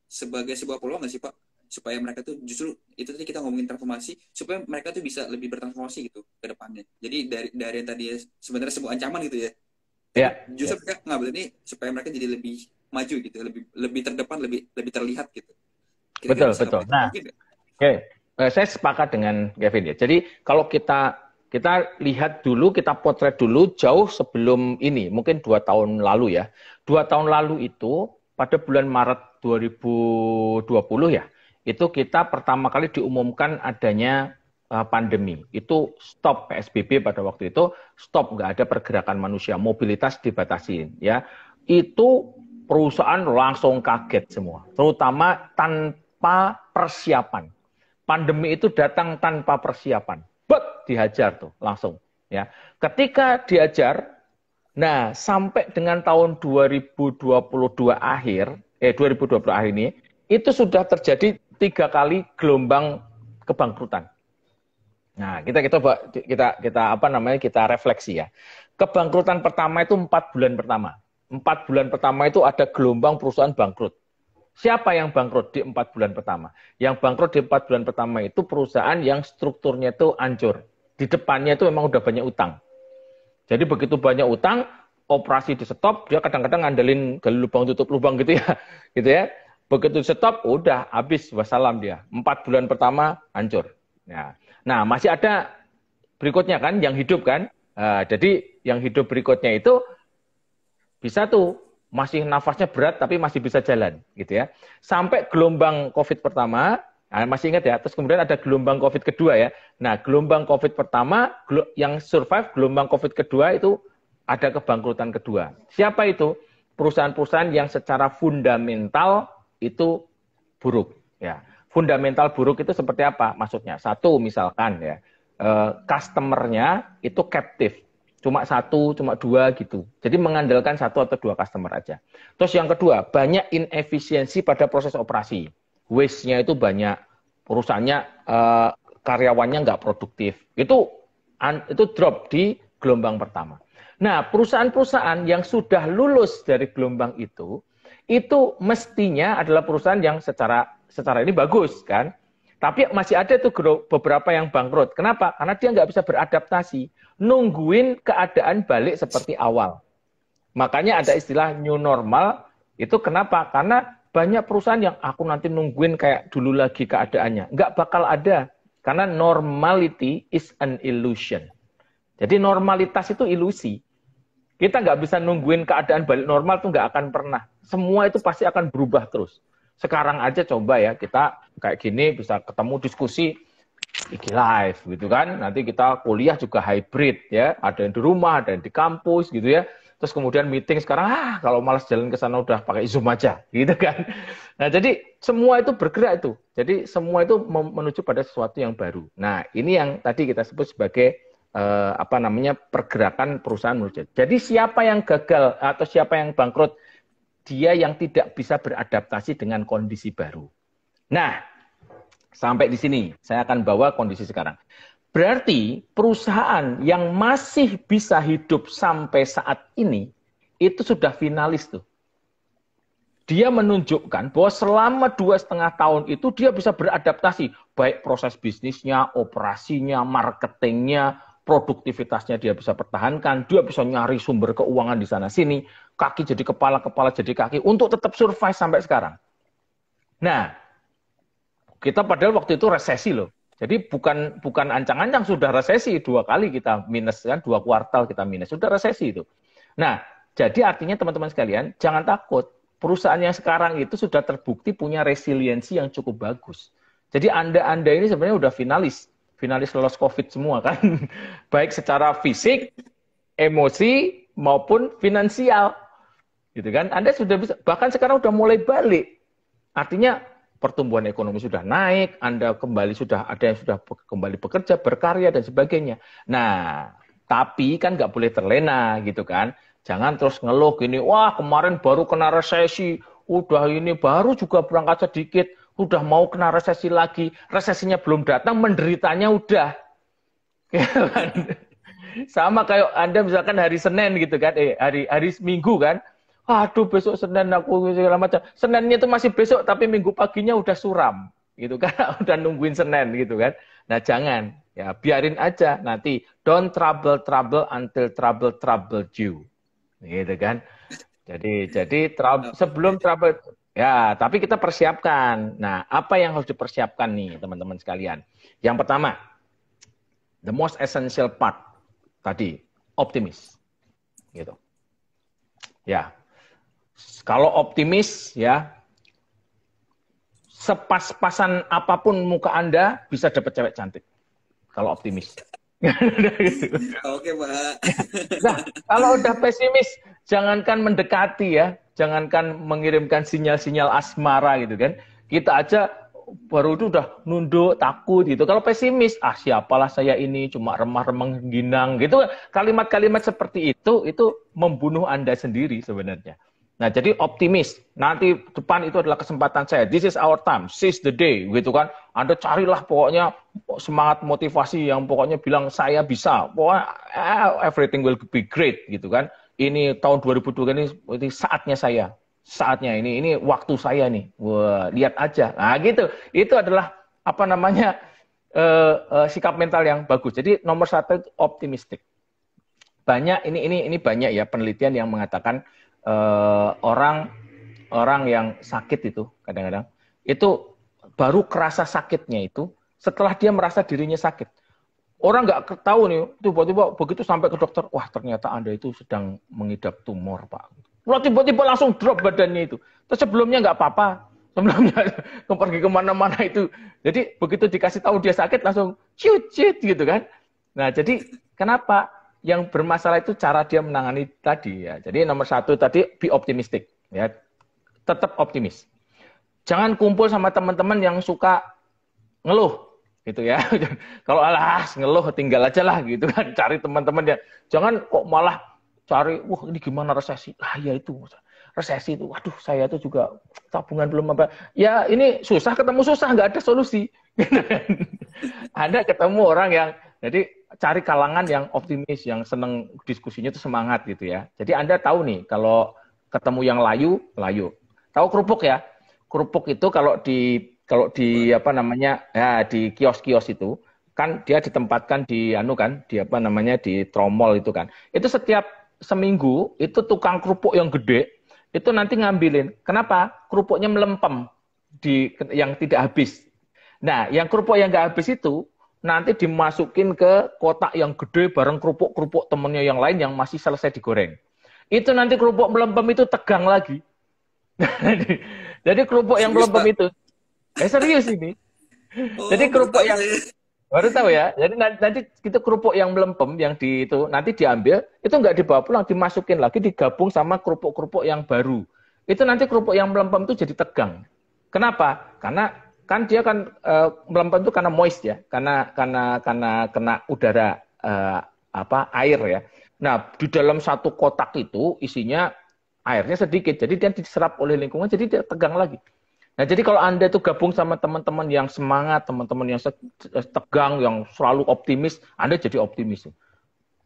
sebagai sebuah peluang nggak sih, Pak? Supaya mereka tuh justru, itu tadi kita ngomongin transformasi, supaya mereka tuh bisa lebih bertransformasi gitu ke depannya. Jadi dari yang tadi sebenarnya sebuah ancaman gitu ya, tapi justru mereka ngambil ini supaya mereka jadi lebih maju gitu, lebih terdepan, lebih terlihat gitu. Kira-kira betul. Nah, oke. Saya sepakat dengan Kevin ya. Jadi kalau kita lihat dulu, kita potret dulu jauh sebelum ini, mungkin 2 tahun lalu ya. 2 tahun lalu itu pada bulan Maret 2020 ya, itu kita pertama kali diumumkan adanya pandemi. Itu stop PSBB pada waktu itu, stop, nggak ada pergerakan manusia, mobilitas dibatasi ya. Itu perusahaan langsung kaget semua, terutama tanpa persiapan. Pandemi itu datang tanpa persiapan. Dihajar tuh langsung ya. Ketika diajar, nah sampai dengan tahun 2022 akhir 2020 akhir ini itu sudah terjadi 3 kali gelombang kebangkrutan. Nah, kita refleksi ya. Kebangkrutan pertama itu 4 bulan pertama. 4 bulan pertama itu ada gelombang perusahaan bangkrut. Siapa yang bangkrut di 4 bulan pertama? Yang bangkrut di 4 bulan pertama itu perusahaan yang strukturnya itu hancur. Di depannya itu memang udah banyak utang. Jadi begitu banyak utang, operasi di stop, dia kadang-kadang ngandelin gali lubang tutup lubang gitu ya. Gitu ya. Begitu di stop, udah habis, wassalam dia. 4 bulan pertama hancur. Nah, masih ada berikutnya kan, yang hidup kan. Jadi yang hidup berikutnya itu bisa tuh masih nafasnya berat tapi masih bisa jalan gitu ya. Sampai gelombang COVID pertama, masih ingat ya, terus kemudian ada gelombang COVID kedua ya. Nah, gelombang COVID pertama yang survive, gelombang COVID kedua itu ada kebangkrutan kedua. Siapa itu? Perusahaan-perusahaan yang secara fundamental itu buruk ya. Fundamental buruk itu seperti apa? Maksudnya, satu misalkan ya, customer-nya itu captive. Cuma 1, cuma 2 gitu. Jadi mengandalkan 1 atau 2 customer aja. Terus yang kedua, banyak inefisiensi pada proses operasi. Waste-nya itu banyak. Perusahaannya, karyawannya nggak produktif. Itu drop di gelombang pertama. Nah, perusahaan-perusahaan yang sudah lulus dari gelombang itu mestinya adalah perusahaan yang secara ini bagus kan. Tapi masih ada tuh beberapa yang bangkrut. Kenapa? Karena dia nggak bisa beradaptasi. Nungguin keadaan balik seperti awal. Makanya ada istilah new normal. Itu kenapa? Karena banyak perusahaan yang aku nanti nungguin kayak dulu lagi keadaannya. Nggak bakal ada. Karena normality is an illusion. Jadi normalitas itu ilusi. Kita nggak bisa nungguin keadaan balik normal tuh nggak akan pernah. Semua itu pasti akan berubah terus. Sekarang aja coba ya, kita kayak gini bisa ketemu diskusi IG live gitu kan. Nanti kita kuliah juga hybrid ya, ada yang di rumah, ada yang di kampus gitu ya. Terus kemudian meeting sekarang kalau malas jalan ke sana udah pakai Zoom aja gitu kan. Nah, jadi semua itu bergerak itu. Jadi semua itu menuju pada sesuatu yang baru. Nah, ini yang tadi kita sebut sebagai apa namanya pergerakan perusahaan menuju. Jadi siapa yang gagal atau siapa yang bangkrut? Dia yang tidak bisa beradaptasi dengan kondisi baru. Nah, sampai di sini saya akan bawa kondisi sekarang. Berarti perusahaan yang masih bisa hidup sampai saat ini itu sudah finalis tuh. Dia menunjukkan bahwa selama 2,5 tahun itu dia bisa beradaptasi. Baik proses bisnisnya, operasinya, marketingnya, produktivitasnya dia bisa pertahankan. Dia bisa nyari sumber keuangan di sana-sini. Kaki jadi kepala, kepala jadi kaki. Untuk tetap survive sampai sekarang. Nah, kita padahal waktu itu resesi loh. Jadi bukan ancang-ancang sudah resesi. 2 kali kita minus kan, 2 kuartal kita minus. Sudah resesi itu. Nah, jadi artinya teman-teman sekalian, jangan takut. Perusahaan yang sekarang itu sudah terbukti punya resiliensi yang cukup bagus. Jadi Anda ini sebenarnya udah finalis lolos COVID semua kan. Baik secara fisik, emosi, maupun finansial. Gitu kan. Anda sudah bisa, bahkan sekarang udah mulai balik. Artinya pertumbuhan ekonomi sudah naik, Anda kembali sudah ada yang sudah kembali bekerja, berkarya, dan sebagainya. Nah, tapi kan nggak boleh terlena gitu kan. Jangan terus ngeluh gini, wah kemarin baru kena resesi, udah ini baru juga berangkat sedikit, udah mau kena resesi lagi, resesinya belum datang, menderitanya udah. Sama kayak Anda misalkan hari Senin gitu kan, hari Minggu kan, aduh besok Senin aku segala macam. Seninnya itu masih besok, tapi Minggu paginya udah suram, gitu kan, udah nungguin Senin gitu kan. Nah jangan, ya biarin aja nanti, don't trouble until trouble you. Gitu kan. Jadi sebelum trouble ya, tapi kita persiapkan. Nah, apa yang harus dipersiapkan nih teman-teman sekalian? Yang pertama, the most essential part tadi, optimis. Gitu. Ya. Kalau optimis ya, sepas-pasan apapun muka Anda bisa dapat cewek cantik. Kalau optimis. Oke, Pak. Nah, kalau udah pesimis, jangankan mendekati ya, jangankan mengirimkan sinyal-sinyal asmara gitu kan. Kita aja baru itu udah nunduk, takut gitu. Kalau pesimis, siapalah saya ini, cuma remah-remah ginang gitu. Kalimat-kalimat seperti itu membunuh Anda sendiri sebenarnya. Nah, jadi optimis. Nanti depan itu adalah kesempatan saya. This is our time. Seize the day, gitu kan. Anda carilah pokoknya semangat motivasi yang pokoknya bilang saya bisa. Pokoknya everything will be great, gitu kan. Ini tahun 2020 ini saatnya saya. Saatnya ini waktu saya nih. Wah, lihat aja. Nah, gitu. Itu adalah apa namanya sikap mental yang bagus. Jadi nomor 1 itu optimistik. Banyak ini banyak ya penelitian yang mengatakan orang yang sakit itu kadang-kadang itu baru kerasa sakitnya itu setelah dia merasa dirinya sakit. Orang nggak tahu nih, tiba-tiba begitu sampai ke dokter, wah ternyata Anda itu sedang mengidap tumor, Pak. Wah, tiba-tiba langsung drop badannya itu. Terus sebelumnya nggak apa-apa, sebelumnya pergi kemana-mana itu. Jadi begitu dikasih tahu dia sakit langsung cut gitu kan. Nah jadi kenapa? Yang bermasalah itu cara dia menangani tadi ya. Jadi nomor 1 tadi be optimistic ya. Tetap optimis. Jangan kumpul sama teman-teman yang suka ngeluh gitu ya. Kalau ngeluh tinggal aja lah gitu kan. Cari teman-teman ya. Jangan kok malah cari wah ini gimana resesi. Ya itu resesi itu. Waduh, saya itu juga tabungan belum apa. Ya ini susah ketemu susah, nggak ada solusi. Ada ketemu orang yang jadi cari kalangan yang optimis, yang seneng diskusinya itu semangat gitu ya. Jadi Anda tahu nih, kalau ketemu yang layu. Tahu kerupuk ya? Kerupuk itu kalau di apa namanya? Ya di kios-kios itu kan dia ditempatkan di di tromol itu kan. Itu setiap seminggu itu tukang kerupuk yang gede itu nanti ngambilin. Kenapa? Kerupuknya melempem yang tidak habis. Nah, yang kerupuk yang nggak habis itu nanti dimasukin ke kotak yang gede bareng kerupuk-kerupuk temennya yang lain yang masih selesai digoreng. Itu nanti kerupuk melempem itu tegang lagi. Jadi kerupuk yang melempem itu, serius ini. Jadi kerupuk yang baru tahu ya. Jadi nanti itu kerupuk yang melempem yang itu nanti diambil, itu nggak dibawa pulang, dimasukin lagi, digabung sama kerupuk-kerupuk yang baru. Itu nanti kerupuk yang melempem itu jadi tegang. Kenapa? Karena kan dia kan melempem itu karena moist ya, karena kena udara air ya. Nah, di dalam satu kotak itu isinya airnya sedikit, jadi dia diserap oleh lingkungan, jadi dia tegang lagi. Nah, jadi kalau Anda itu gabung sama teman-teman yang semangat, teman-teman yang tegang, yang selalu optimis, Anda jadi optimis.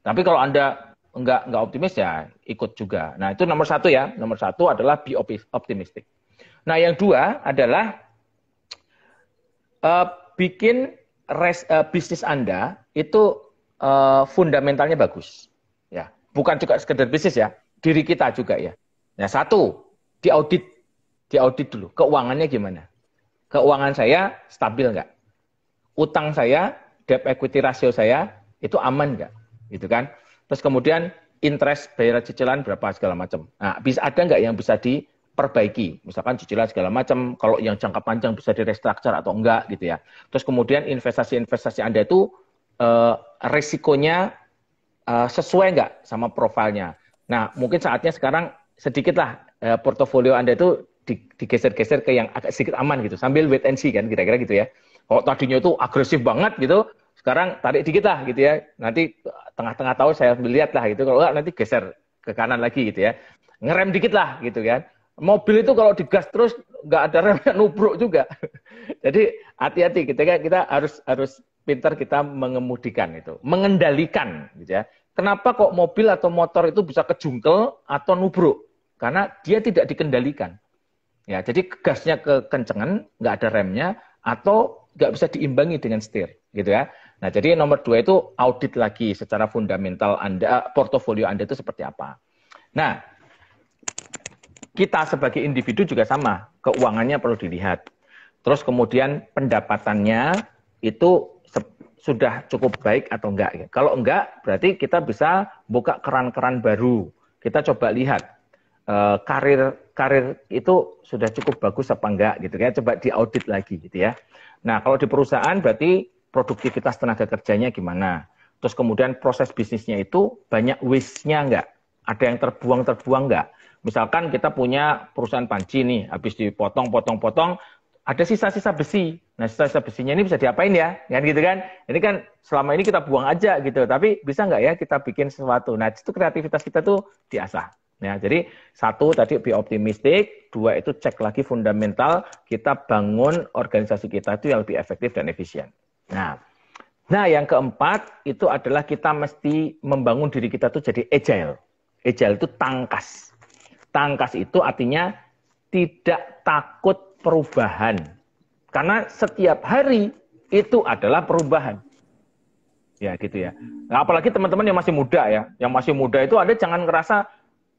Tapi kalau Anda nggak optimis ya ikut juga. Nah, itu nomor satu ya. Nomor satu adalah be optimistic. Nah, yang dua adalah bikin bisnis Anda itu fundamentalnya bagus. Ya, bukan juga sekedar bisnis ya, diri kita juga ya. Nah, satu, diaudit dulu. Keuangannya gimana? Keuangan saya stabil nggak? Utang saya, debt equity ratio saya, itu aman nggak? Gitu kan? Terus kemudian interest bayar cicilan berapa segala macam. Nah, ada nggak yang bisa diperbaiki? Misalkan cicilan segala macam, kalau yang jangka panjang bisa di-restructure atau enggak gitu ya. Terus kemudian investasi-investasi Anda itu resikonya sesuai nggak sama profilnya. Nah, mungkin saatnya sekarang sedikitlah portofolio Anda itu digeser-geser ke yang agak sedikit aman gitu, sambil wait and see kan, kira-kira gitu ya. Kalau tadinya itu agresif banget gitu, sekarang tarik dikit lah gitu ya. Nanti tengah-tengah tahun saya lihat lah gitu, kalau enggak nanti geser ke kanan lagi gitu ya. Ngerem dikit lah gitu kan. Mobil itu kalau digas terus nggak ada rem, nubruk juga. Jadi hati-hati kita harus pintar kita mengemudikan itu, mengendalikan gitu ya. Kenapa kok mobil atau motor itu bisa kejungkel atau nubruk? Karena dia tidak dikendalikan. Ya, jadi gasnya kekencengan, nggak ada remnya, atau nggak bisa diimbangi dengan setir, gitu ya. Nah, jadi nomor dua itu audit lagi secara fundamental Anda, portofolio Anda itu seperti apa. Nah, kita sebagai individu juga sama, keuangannya perlu dilihat. Terus kemudian pendapatannya itu sudah cukup baik atau enggak. Kalau enggak, berarti kita bisa buka keran-keran baru. Kita coba lihat karir itu sudah cukup bagus apa enggak gitu ya. Coba diaudit lagi gitu ya. Nah, kalau di perusahaan berarti produktivitas tenaga kerjanya gimana? Terus kemudian proses bisnisnya itu banyak waste-nya enggak? Ada yang terbuang enggak? Misalkan kita punya perusahaan panci nih, habis dipotong-potong, ada sisa-sisa besi. Nah, sisa-sisa besinya ini bisa diapain ya? Kan gitu kan? Ini kan selama ini kita buang aja gitu, tapi bisa nggak ya kita bikin sesuatu? Nah, itu kreativitas kita tuh diasah. Ya, jadi satu tadi be optimistic, dua itu cek lagi fundamental, kita bangun organisasi kita itu yang lebih efektif dan efisien. Nah, yang keempat itu adalah kita mesti membangun diri kita tuh jadi agile. Agile itu tangkas. Tangkas itu artinya tidak takut perubahan. Karena setiap hari itu adalah perubahan. Ya gitu ya. Nah, apalagi teman-teman yang masih muda ya. Yang masih muda itu Anda jangan ngerasa,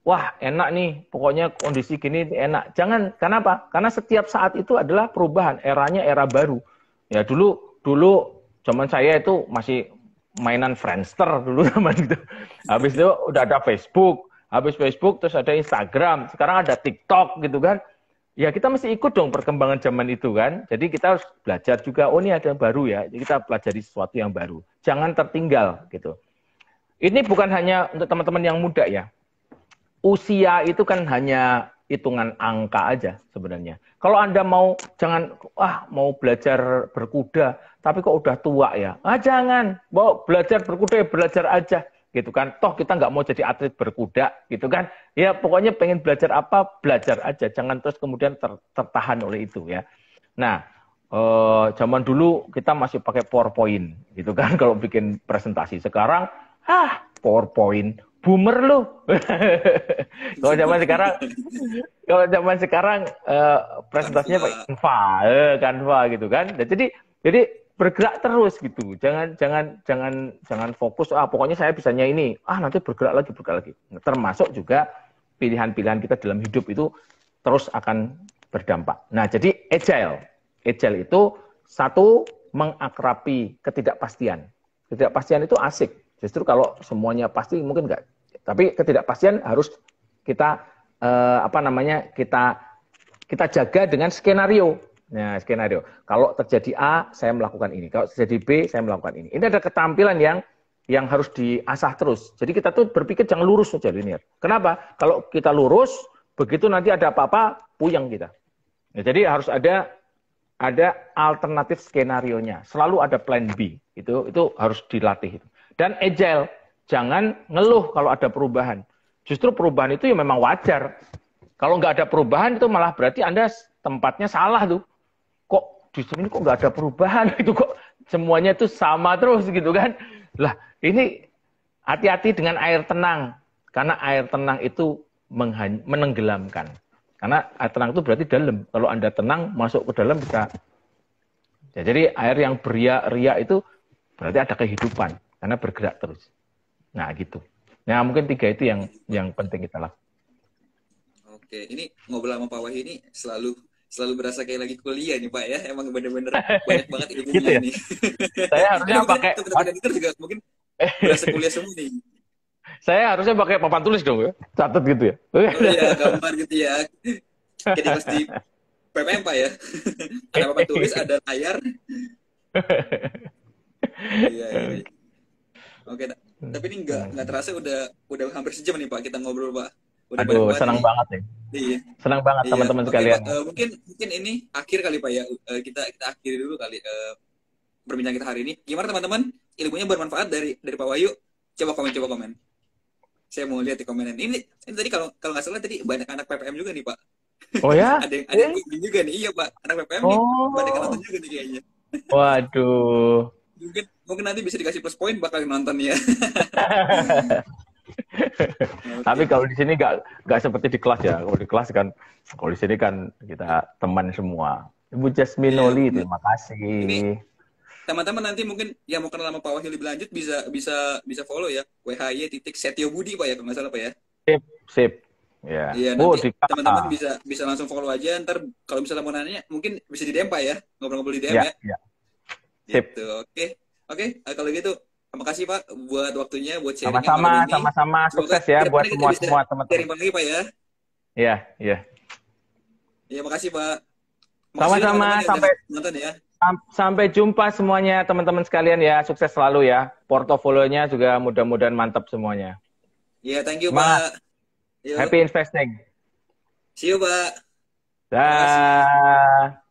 wah enak nih, pokoknya kondisi gini enak. Jangan, kenapa? Karena setiap saat itu adalah perubahan. Eranya era baru. Ya dulu zaman saya itu masih mainan Friendster dulu zaman itu. Habis itu udah ada Facebook. Habis Facebook terus ada Instagram. Sekarang ada TikTok gitu kan. Ya kita mesti ikut dong perkembangan zaman itu kan. Jadi kita harus belajar juga, oh ini ada yang baru ya. Jadi kita pelajari sesuatu yang baru. Jangan tertinggal gitu. Ini bukan hanya untuk teman-teman yang muda ya. Usia itu kan hanya hitungan angka aja sebenarnya. Kalau Anda mau mau belajar berkuda, tapi kok udah tua ya. Jangan. Mau belajar berkuda ya belajar aja. Gitu kan, toh kita nggak mau jadi atlet berkuda, gitu kan, ya pokoknya pengen belajar apa, belajar aja, jangan terus kemudian tertahan oleh itu ya. Nah, zaman dulu kita masih pakai PowerPoint, gitu kan, kalau bikin presentasi. Sekarang, PowerPoint, boomer lu. Kalau zaman sekarang presentasinya pakai Canva gitu kan. Jadi bergerak terus gitu. Jangan fokus pokoknya saya bisanya ini. Nanti bergerak lagi. Termasuk juga pilihan-pilihan kita dalam hidup itu terus akan berdampak. Nah, jadi agile. Agile itu satu mengakrabi ketidakpastian. Ketidakpastian itu asik. Justru kalau semuanya pasti mungkin enggak. Tapi ketidakpastian harus kita kita jaga dengan skenario. Nah, skenario. Kalau terjadi A, saya melakukan ini. Kalau terjadi B, saya melakukan ini. Ini ada keterampilan yang harus diasah terus. Jadi kita tuh berpikir jangan lurus saja linear. Kenapa? Kalau kita lurus, begitu nanti ada apa-apa, puyeng kita. Nah, jadi harus ada alternatif skenarionya. Selalu ada plan B. Itu harus dilatih. Dan agile, jangan ngeluh kalau ada perubahan. Justru perubahan itu ya memang wajar. Kalau nggak ada perubahan itu malah berarti Anda tempatnya salah tuh. Kok justru ini kok nggak ada perubahan itu, kok semuanya itu sama terus gitu kan. Lah ini hati-hati dengan air tenang. Karena air tenang itu menenggelamkan. Karena air tenang itu berarti dalam. Kalau Anda tenang masuk ke dalam bisa. Ya, jadi air yang beriak-riak itu berarti ada kehidupan. Karena bergerak terus. Nah gitu. Nah mungkin 3 itu yang penting kita lakukan. Oke, ini ngobrol sama Pak Wahyu ini selalu berasa kayak lagi kuliah nih Pak ya. Emang bener-bener banyak banget ilmunya Gitu ya? nih. Saya harusnya pakai teman-teman editor juga mungkin berasa kuliah semua nih. saya harusnya pakai papan tulis dong ya. Catat gitu ya. Oh iya, gambar gitu ya. Jadi pasti PPM Pak ya. Ada papan tulis, ada layar. Iya, iya. Oke, tapi ini nggak terasa udah hampir sejam nih Pak kita ngobrol Pak. Udah Aduh, banyak senang banget ya. Iya. Senang banget Iya. teman-teman Oke, sekalian. Pak, mungkin ini akhir kali Pak ya. Kita akhiri dulu kali perbincangan kita hari ini. Gimana teman-teman? Ilmunya bermanfaat dari Pak Wahyu? Coba komen. Saya mau lihat di komenan. Ini tadi kalau nggak salah tadi banyak anak PPM juga nih Pak. Oh ya? ada yang juga nih. Iya Pak, anak PPM nih banyak yang nonton juga nih kayaknya. Waduh. Mungkin nanti bisa dikasih plus poin bakal nonton ya. Tapi kalau di sini nggak seperti di kelas ya. Kalau di sini kan kita teman semua. Ibu Jasminoli, terima kasih. Ini teman-teman nanti mungkin yang mau kenal sama Pak Wahyu lebih lanjut bisa follow ya. WHY.Setio Budi Pak ya, kalau nggak salah Pak ya. Sip. Ya. Iya, nanti teman-teman bisa langsung follow aja. Ntar kalau misalnya mau nanya, mungkin bisa di DM Pak ya, ngobrol-ngobrol di DM ya. Sip. Gitu. Oke. Kalau gitu, terima kasih Pak buat waktunya, buat sharingnya. Sama-sama. Sukses ya buat semua teman-teman. Sharing lagi Pak ya. Iya. Iya, makasih Pak. Sama-sama. Sampai jumpa semuanya teman-teman sekalian ya. Sukses selalu ya. Portofolionya juga mudah-mudahan mantap semuanya. Iya, thank you Pak. Happy investing. See you Pak. Dah.